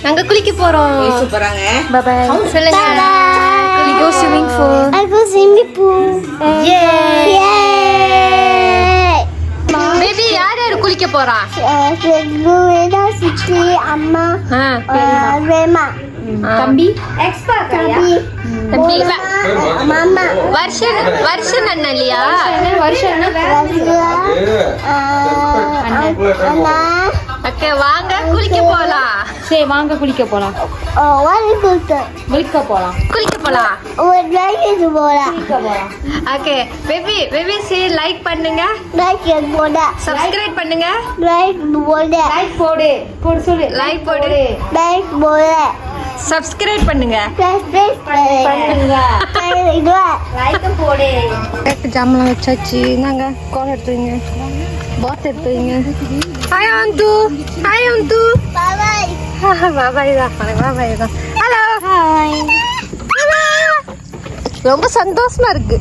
நாங்க குளிக்க போறோம். சூப்பராங்க. Bye bye. சொல்லுங்க. We go swimming pool. I go swimming pool. Yay. Baby யார் குளிக்க போறா? Rena, Siti, Amma, Rema. தம்பி தம்பி மாமா வருஷன் அண்ணா இல்லையா? அண்ணா ஓகே வாங்க குளிக்க போலாம். சரி வாங்க குளிக்க போலாம். குளிக்க போலாம். ஓகே பேபி சே லைக் பண்ணுங்க. சப்ஸ்கிரைப் பண்ணுங்க. லைக் போடு சொல்லு. லைக் போடு. சப்ஸ்கிரைப் பண்ணுங்க. லைக் போடு. ஜாமலாம் வச்சாச்சு. நாங்க கோல் எடுத்துங்க. பாத் எடுத்துங்க. ஹாய் அந்து. பாபாய் தான். ஹலோ. ஹாய். ரொம்ப சந்தோஷமா இருக்கு.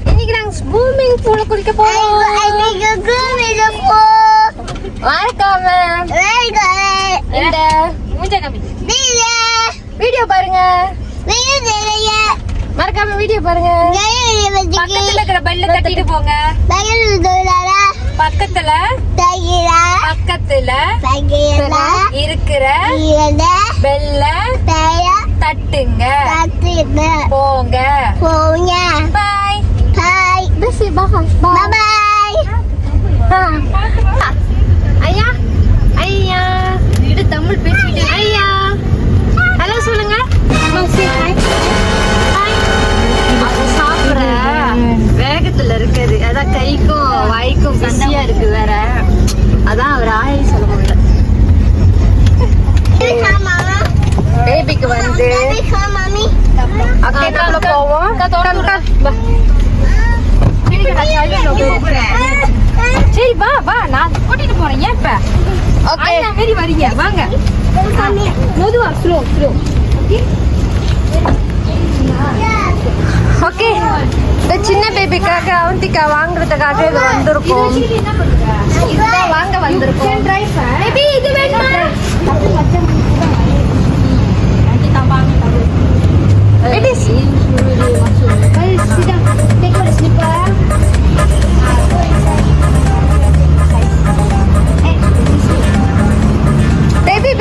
இன்னைக்கு நாங்க ஸ்விம்மிங் பூல குளிக்க போறோம். மறக்காம இந்த வீடியோ பாருங்க. மறக்காம வீடியோ பாருங்க. பக்கத்துல இருக்கிற பெல்ல தட்டிட்டு போங்க. பக்கத்துல இருக்கிற பெல்ல தட்டுங்க. போங்க. பாய். ஐயா இது தமிழ் பேசிக்கிட்டு. ஐயா ஹலோ சொல்லுங்க. அது சாப்பிடுற வேகத்துல இருக்குது. அதான் கைக்கும் வாய்க்கும் பிஸியா இருக்கு வேற. அதான் அவர் ஆயை சொல்ல முடியல. பேபிக்கு வந்து அக்கா போவோம். சரி வா நான் கூட்டிட்டு போறேன். ஏன் இப்ப ஓகே மேரி வரீங்க வாங்க. மெதுவா ஸ்லோ ஓகே. இந்த சின்ன பேபிக்காக அவந்திக்கா வாங்குறதுக்காக இது வந்திருக்கோம். இதுதான் வாங்க வந்திருக்கோம். பேபி இது வேணுமா? Baby.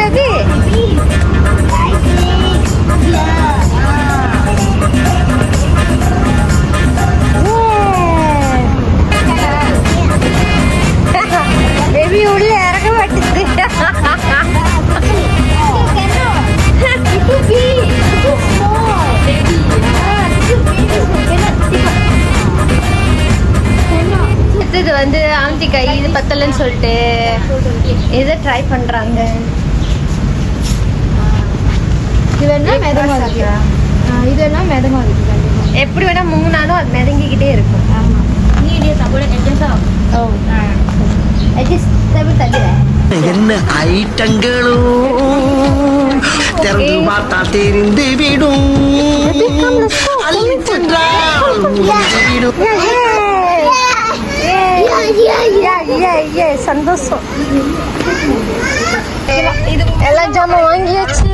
Baby உள்ள இறங்க மாட்டேங்குது. இது வந்து ஆந்திக்கா இது பத்தலன்னு சொல்லிட்டு இதை ட்ரை பண்றாங்க. எப்படி வேணா முங்கினாலும் அது மிதங்கிக்கிட்டே இருக்கும். என்ன ஐட்டங்களும் திறந்து பார்த்தா தெரிந்து விடும். சந்தோஷம். எல்லா ஜாமான் வாங்கியாச்சு.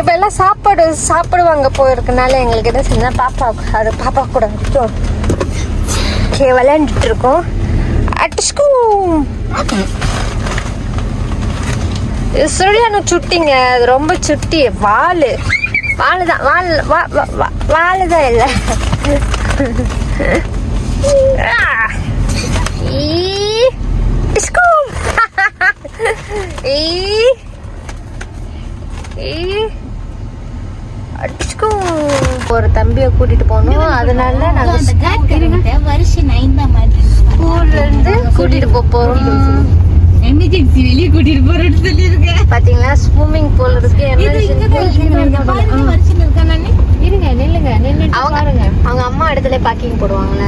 இப்ப எல்லாம் சாப்பிடுவாங்க போயிருக்கனால எங்களுக்கு என்ன செஞ்சா பாப்பா கூட விளையாண்டுட்டு இருக்கோம். சரியான சுட்டிங்க. அது ரொம்ப சுட்டி. வாழுதான் இல்ல. ஒரு தம்பியை கூட்டிட்டு போனோம். அதனால நாங்க ஸ்கூல்ல இருந்து கூட்டிட்டு போறோம். எமர்ஜென்சி வெளியே கூட்டிட்டு போறேன்னு சொல்லிருக்கேன். பாத்தீங்களா ஸ்விம்மிங் பூல் இருக்கு. அவங்க அம்மா இடத்துல பார்க்கிங் போடுவாங்கல்ல.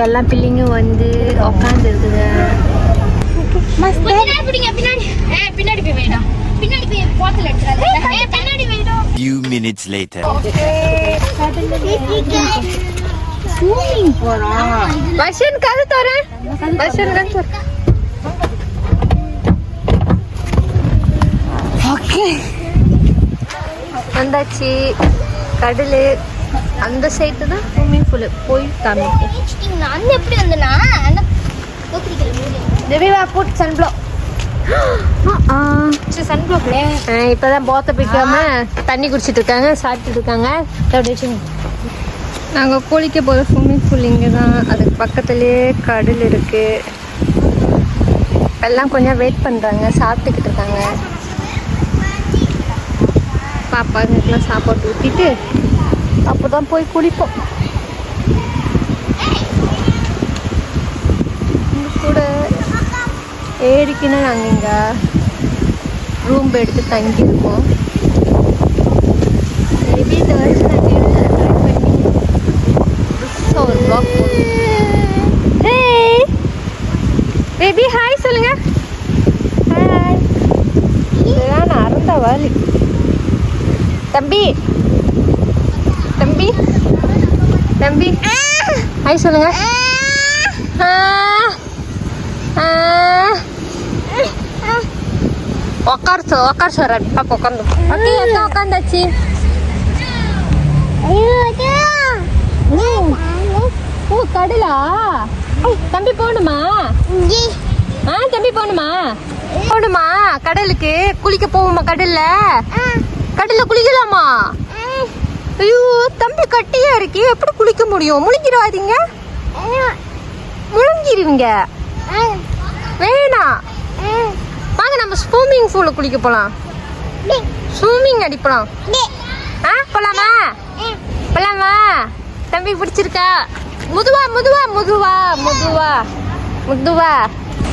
எல்லாம் பிள்ளைங்க வந்து உட்காந்து இருக்குது. பின்னாடி போய் வேணும். பின்னாடி போய் போத்தல எடுத்துறாங்க. பின்னாடி வேணும். Few minutes later. Okay. Swimming போறோம். வர்ஷன் கதை தரேன். வர்ஷன் கதை தரேன். ஓகே வந்தாச்சு. கடல் அந்த சைடு தான் ஸ்விம்மிங் பூல். போய் காமிப்போம். நான் எப்படி வந்தேன்னா தேவிவா புட் சன்ப்ளாக். சன்ப்ளாக்ல இப்பதான் போத்த பிடிக்காம தண்ணி குடிச்சிட்டு இருக்காங்க, சாப்பிட்டுட்டு இருக்காங்க. நாங்கள் குளிக்க போகிற ஸ்விம்மிங் பூல் இங்கே தான். அதுக்கு பக்கத்துலேயே கடல் இருக்கு. எல்லாம் கொஞ்சம் வெயிட் பண்ணுறாங்க, சாப்பிட்டுக்கிட்டு இருக்காங்க. பாப்பாங்களுக்குலாம் சாப்பாடு ஊற்றிட்டு அப்போ தான் போய் குளிப்போம். இங்க கூட ஏரிக்குன்னா நாங்கள் இங்கே ரூம் எடுத்து தங்கியிருக்கோம். மேபி இந்த வருஷம் நாங்கள் ட்ரை பண்ணி புதுசாக ஒரு ப்ளாக் போடுவோம். ஹே பேபி ஹாய் சொல்லுங்க. ஹாய். இதெல்லாம் நான் அறந்த வாலி. தம்பி தம்பி தம்பி ஹாய் சொல்லுங்க. உக்கார் சார் பாப்பா உட்காந்து. ஓகே அக்கா உட்காந்தாச்சு. ஓ கடலா தம்பி போகணுமா? தம்பி போகணுமா? போகணுமா கடலுக்கு? குளிக்க போவோமா கடல்ல? கடல்ல குளிக்கலாமா? ஐயோ தம்பி கட்டியா இருக்கு, எப்படி குளிக்க முடியும்? முழுங்கிடுவாதீங்க, முழுங்கிடுவீங்க. வேணாம் வாங்க நம்ம ஸ்விம்மிங் பூல்ல குளிக்க போலாம். ஸ்விம்மிங் அடிப்பலாம். போலாமா? போலாமா? தம்பி பிடிச்சிருக்கா? முதுவா முதுவா முதுவா முதுவா முதுவா.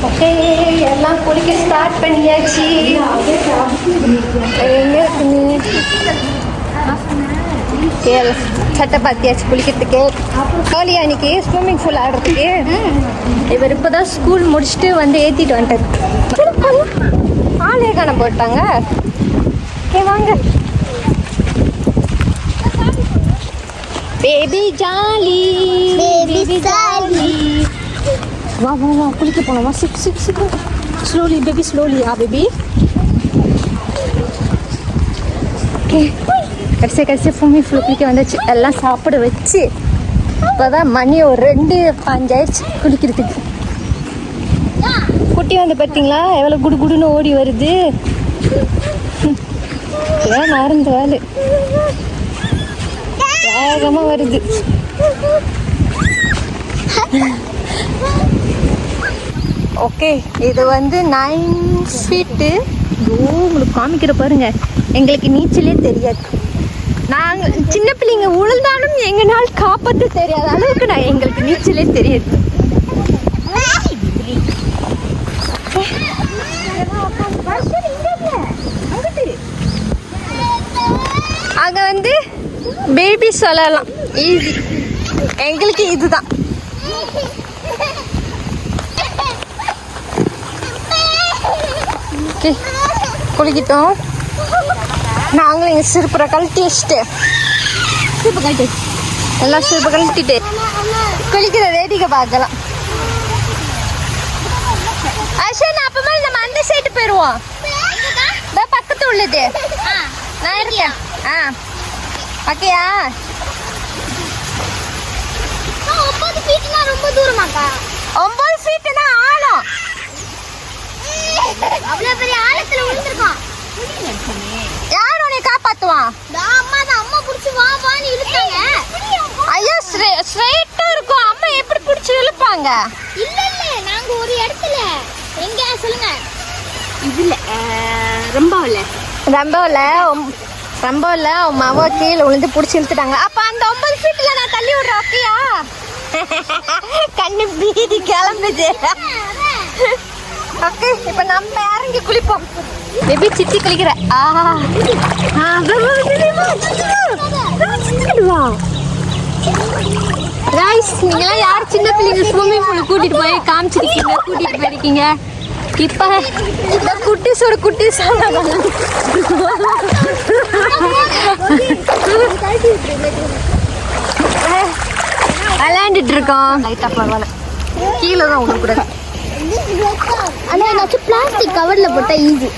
ஓகே எல்லாம் குளிக்க ஸ்டார்ட் பண்ணியாச்சு. எங்க சட்டை பார்த்தியாச்சு குளிக்கிறதுக்கு. காலியா அன்னைக்கு ஸ்விம்மிங் பூல் ஆடுறதுக்கு. இவர் இப்போதான் ஸ்கூல் முடிச்சுட்டு வந்து ஏற்றிட்டு வந்துட்டார். ஆளே காண போட்டாங்க. ஓகே வாங்க. Baby jolly baby jolly. வா வா வா குளிக்க போனோம். வா sick sick sick. Slowly baby slowly. Baby okay. கடைசி ஸ்விம்மிங் பூல் குளிக்க வந்துச்சு. எல்லாம் சாப்பிட வச்சு இப்போதான் மணி ஒரு 2:05 ஆயிடுச்சு குளிக்கிறதுக்கு. குட்டி வந்து பார்த்தீங்களா எவ்வளோ குடு குடுன்னு ஓடி வருது. ஏன் மறந்து வாழு வேகமாக வருது. ஓகே இது வந்து 9 ஃபீட்டு. உங்களுக்கு காமிக்கிற பாருங்க. எங்களுக்கு நீச்சலே தெரியாது. நாங்கள் சின்ன பிள்ளைங்க உழுந்தாலும் எங்களால் காப்பாற்ற தெரியாத அளவுக்கு எங்களுக்கு நீச்சலே தெரியாது. அங்க வந்து பேபி சொல்லலாம் ஈஸி. எங்களுக்கு இதுதான். ஓகே குளிக்கிட்டோம். நாங்களும் எங்கள் சிறுப்புற கழட்டி வச்சுட்டு எல்லாம் சிறுப்பை கழட்டிட்டு குளிக்கிற வேடிக்கை பார்க்கலாம். அஷன் அப்பமே நம்ம அந்த சைடு போயிடுவோம். பக்கத்து உள்ளது நான் இருக்கேன். ஓகேயா? 9 ஃபீட்னா ரொம்ப தூரமாக்கா? 9 ஃபீட்னா ஆழம். அவ்வளவு பெரிய ஆழத்துல விழுந்திருக்கான். யார் உன்னை காப்பாத்துவான்? அம்மா புடிச்சு வா வான்னு இழுத்தாங்க. ஐயா ஸ்ட்ரைட்டா இருக்கும். அம்மா எப்படி புடிச்சு இழுப்பாங்க? இல்ல நாங்க ஒரு இடத்துல எங்க சொல்லுங்க. இதுல ரொம்பல உன் மாவா கீழே விழுந்து பிடிச்சி இழுத்துட்டாங்க. அப்ப அந்த 9 ஃபீட்ல நான் தள்ளி விடுறேன். ஓகேயா? கண்ணு பீதி கிளம்புது. ஓகே இப்ப நம்ம இறங்கி குளிப்போம். பேபி சித்தி குளிக்கிற. நீங்களாம் யார் சின்ன பிள்ளைங்க ஸ்விம்மிங் பூல் கூட்டிட்டு போய் காமிச்சிருக்கீங்க, கூட்டிட்டு போயிருக்கீங்க? இப்ப இந்த குட்டிஸோட குட்டிஸ் விளையாண்டுட்டு இருக்கோம். லைட்டா பரவாயில்ல, கீழே தான் விடக்கூடாது. ஆனா ஏதாச்சும் பிளாஸ்டிக் கவர்ல போட்டா ஈஸி.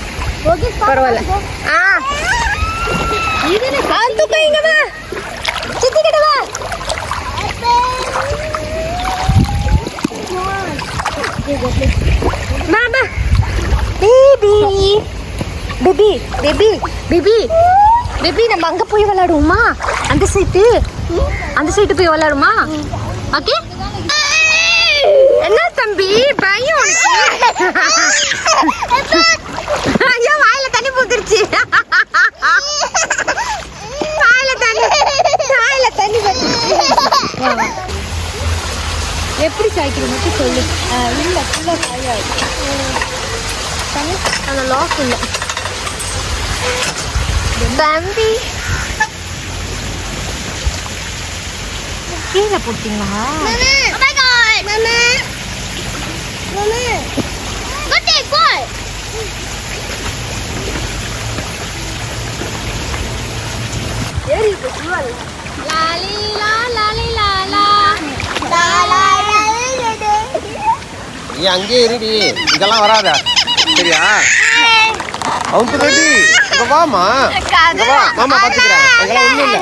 பரவாயில்ல. தூக்கம் இங்க வா, சித்தி கிட்ட வா. மாமா baby baby baby baby baby, நம்ம அங்க போய் விளையாடுவோமா? அந்த சைட்டு போய் விளையாடுமா? ஓகே. என்ன தம்பி பயம் உனக்கு? ஐயோ வாயில தண்ணி போட்டுருச்சு. வாயில தண்ணி போட்டுருச்சு. எப்படி சாய்க்கிறது மட்டும் சொல்லு. இல்லை ஃபுல்லாக சாயாது. அந்த லாக் இல்லை தம்பி. கீழே போட்டீங்களா? நீ அங்கேயே இருடி, இதெல்லாம் வராத சரியா? அவங்க ரெடி, இங்க வாமா, இங்க வா, மாமா பாத்துக்கிறேன். அங்கெல்லாம் ஒண்ணும் இல்ல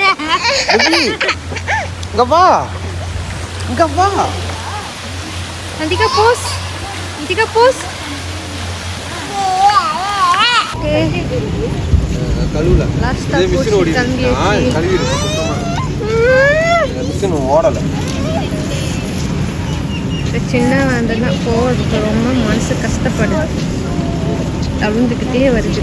ரெடி, இங்க வா, இங்க வா. Nantika pose. கழுவுல Last இதே மிஷின் ஓடி கழுவிடு. மிஷின் ஓடல. சின்ன வந்ததுன்னா போகிறதுக்கு ரொம்ப மனசு கஷ்டப்படுது. அழுந்துக்கிட்டே வருது.